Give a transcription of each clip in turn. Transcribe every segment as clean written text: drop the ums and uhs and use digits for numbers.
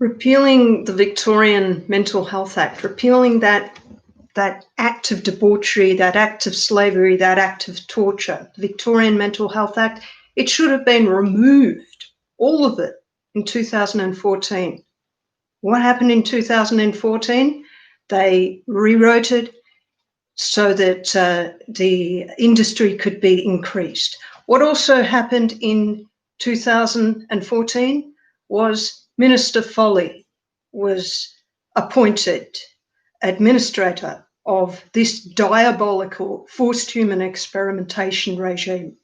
Repealing the Victorian Mental Health Act, repealing that act of debauchery, that act of slavery, that act of torture, the Victorian Mental Health Act, it should have been removed, all of it, in 2014. What happened in 2014? They rewrote it so that the industry could be increased. What also happened in 2014 was Minister Foley was appointed administrator of this diabolical forced human experimentation regime.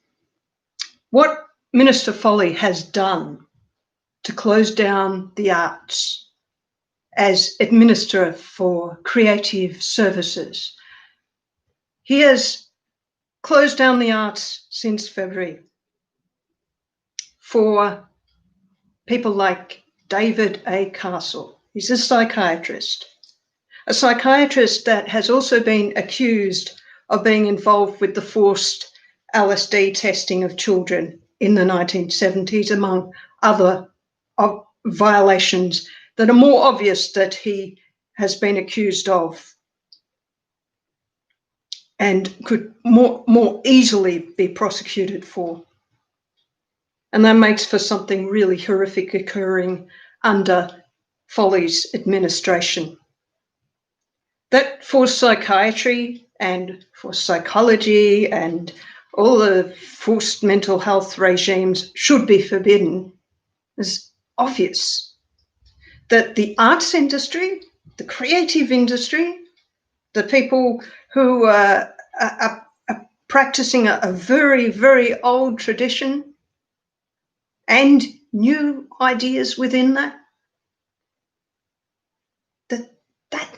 What Minister Foley has done to close down the arts as Administrator for Creative Services, he has closed down the arts since February for people like David A. Castle. He's a psychiatrist that has also been accused of being involved with the forced LSD testing of children in the 1970s, among other violations that are more obvious that he has been accused of and could more easily be prosecuted for. And that makes for something really horrific occurring under Foley's administration. That for psychiatry and for psychology and all the forced mental health regimes should be forbidden is obvious. That the arts industry, the creative industry, the people who are practicing a very, very old tradition and new ideas within that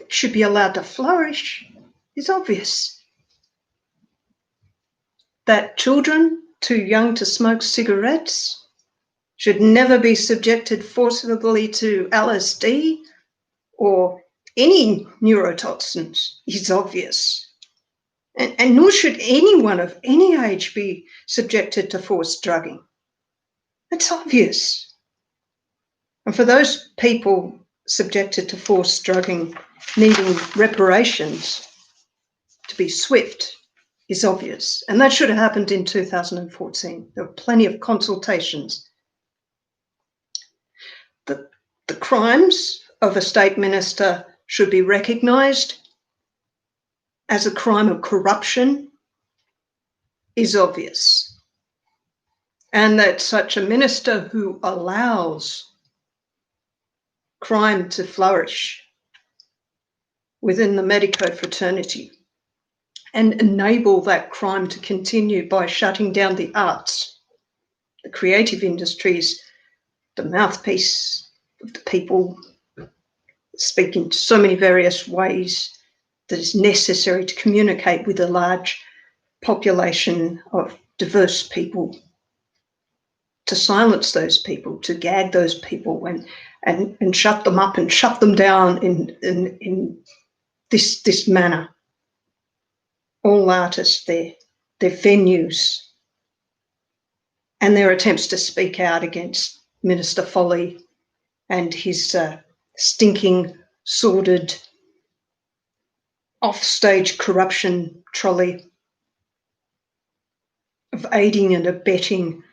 should be allowed to flourish is obvious. That children too young to smoke cigarettes should never be subjected forcibly to LSD or any neurotoxins is obvious. And nor should anyone of any age be subjected to forced drugging. It's obvious. And for those people subjected to forced drugging needing reparations to be swift is obvious. And that should have happened in 2014. There were plenty of consultations. The crimes of a state minister should be recognised as a crime of corruption is obvious. And that such a minister who allows crime to flourish within the medico fraternity and enable that crime to continue by shutting down the arts, the creative industries, the mouthpiece of the people, speak in so many various ways that is necessary to communicate with a large population of diverse people, to silence those people, to gag those people and shut them up and shut them down in this manner. All artists, their venues, and their attempts to speak out against Minister Foley and his stinking, sordid, offstage corruption trolley of aiding and abetting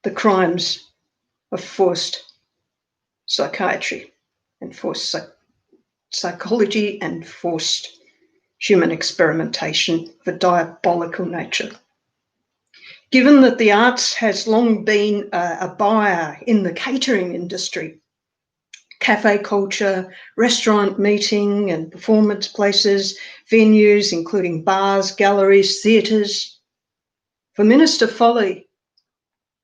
the crimes of forced psychiatry and forced psychology and forced human experimentation of a diabolical nature. Given that the arts has long been a buyer in the catering industry, cafe culture, restaurant meeting and performance places, venues including bars, galleries, theatres, for Minister Foley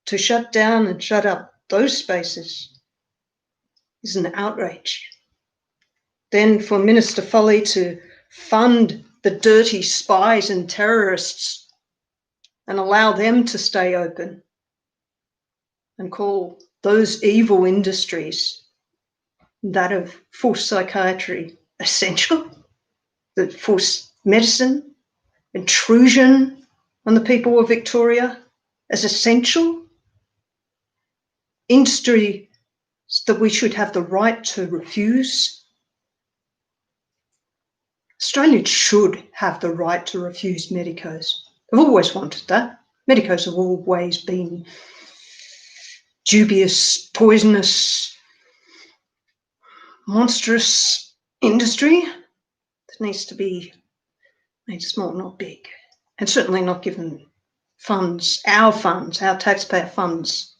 to shut down and shut up those spaces is an outrage. Then for Minister Foley to fund the dirty spies and terrorists and allow them to stay open and call those evil industries, that of forced psychiatry, essential, that forced medicine, intrusion on the people of Victoria as essential, industry that we should have the right to refuse. Australians should have the right to refuse medicos. They've always wanted that. Medicos have always been dubious, poisonous, monstrous industry that needs to be made small, not big, and certainly not given funds, our taxpayer funds.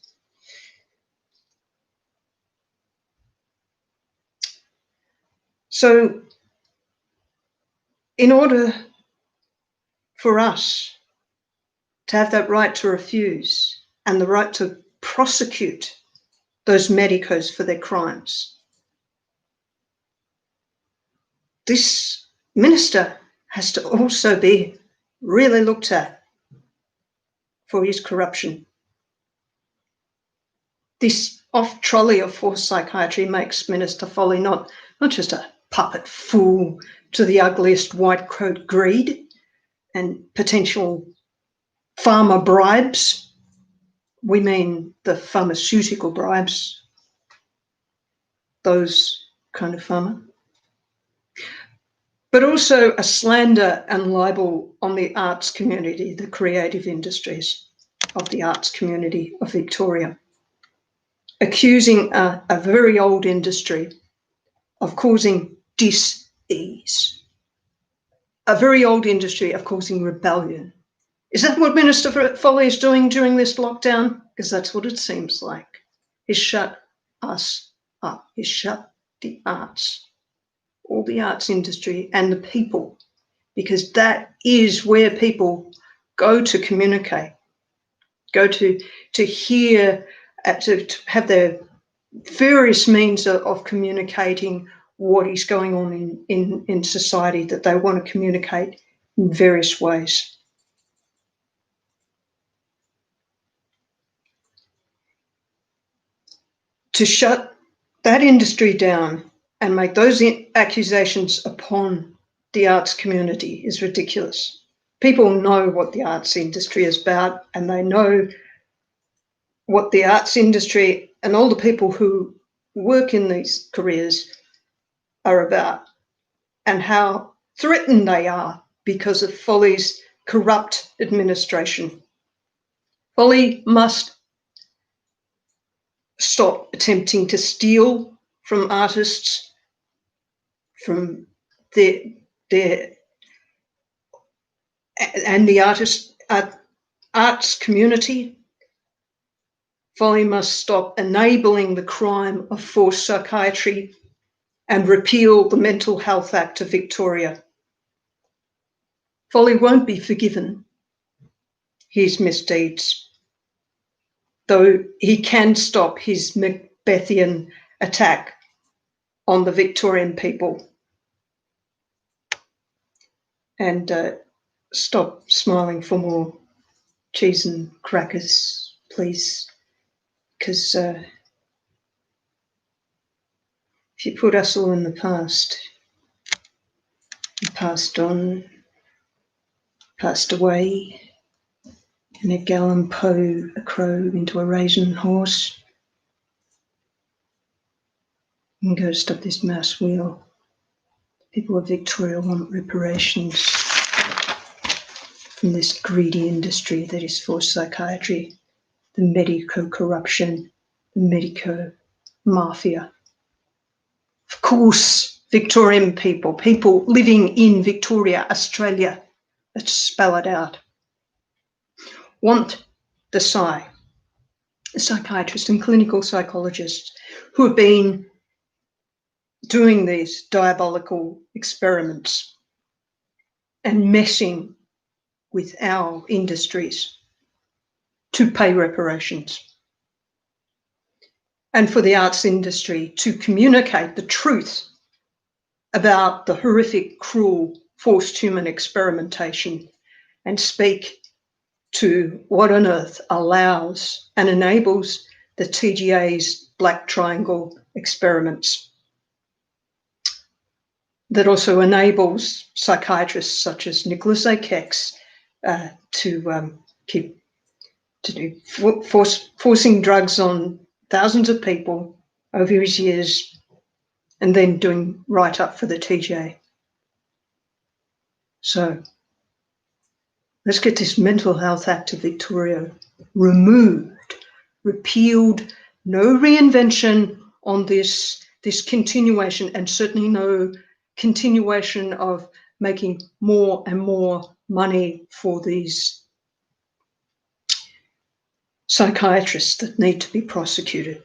So in order for us to have that right to refuse and the right to prosecute those medicos for their crimes, this minister has to also be really looked at for his corruption. This off trolley of forced psychiatry makes Minister Foley not just a puppet fool to the ugliest white coat greed and potential pharma bribes. We mean the pharmaceutical bribes, those kind of pharma. But also a slander and libel on the arts community, the creative industries of the arts community of Victoria, accusing a very old industry of causing dis-ease, a very old industry of causing rebellion. Is that what Minister Foley is doing during this lockdown? Because that's what it seems like. He's shut us up. He's shut the arts, all the arts industry and the people, because that is where people go to communicate, go to hear, to have their various means of communicating what is going on in society that they want to communicate in various ways. To shut that industry down and make those accusations upon the arts community is ridiculous. People know what the arts industry is about, and they know what the arts industry and all the people who work in these careers are about, and how threatened they are because of Foley's corrupt administration. Foley must stop attempting to steal from artists, from their and the arts community. Foley must stop enabling the crime of forced psychiatry and repeal the Mental Health Act of Victoria. Foley won't be forgiven his misdeeds, though he can stop his Macbethian attack on the Victorian people. And stop smiling for more cheese and crackers, please, because if you put us all in the past, you passed on, passed away, and Edgar Allan Poe a crow into a raisin horse. You can go stop this mass wheel. People of Victoria want reparations from this greedy industry that is forced psychiatry, the medico corruption, the medico mafia. Of course, Victorian people living in Victoria, Australia, let's spell it out, want the psychiatrists and clinical psychologists who have been doing these diabolical experiments and messing with our industries to pay reparations, and for the arts industry to communicate the truth about the horrific, cruel, forced human experimentation and speak to what on earth allows and enables the TGA's Black Triangle experiments, that also enables psychiatrists such as Nicholas A. Kex to do forcing drugs on thousands of people over his years and then doing right up for the TJ. So let's get this Mental Health Act of Victoria removed, repealed, no reinvention on this continuation, and certainly no continuation of making more and more money for these psychiatrists that need to be prosecuted.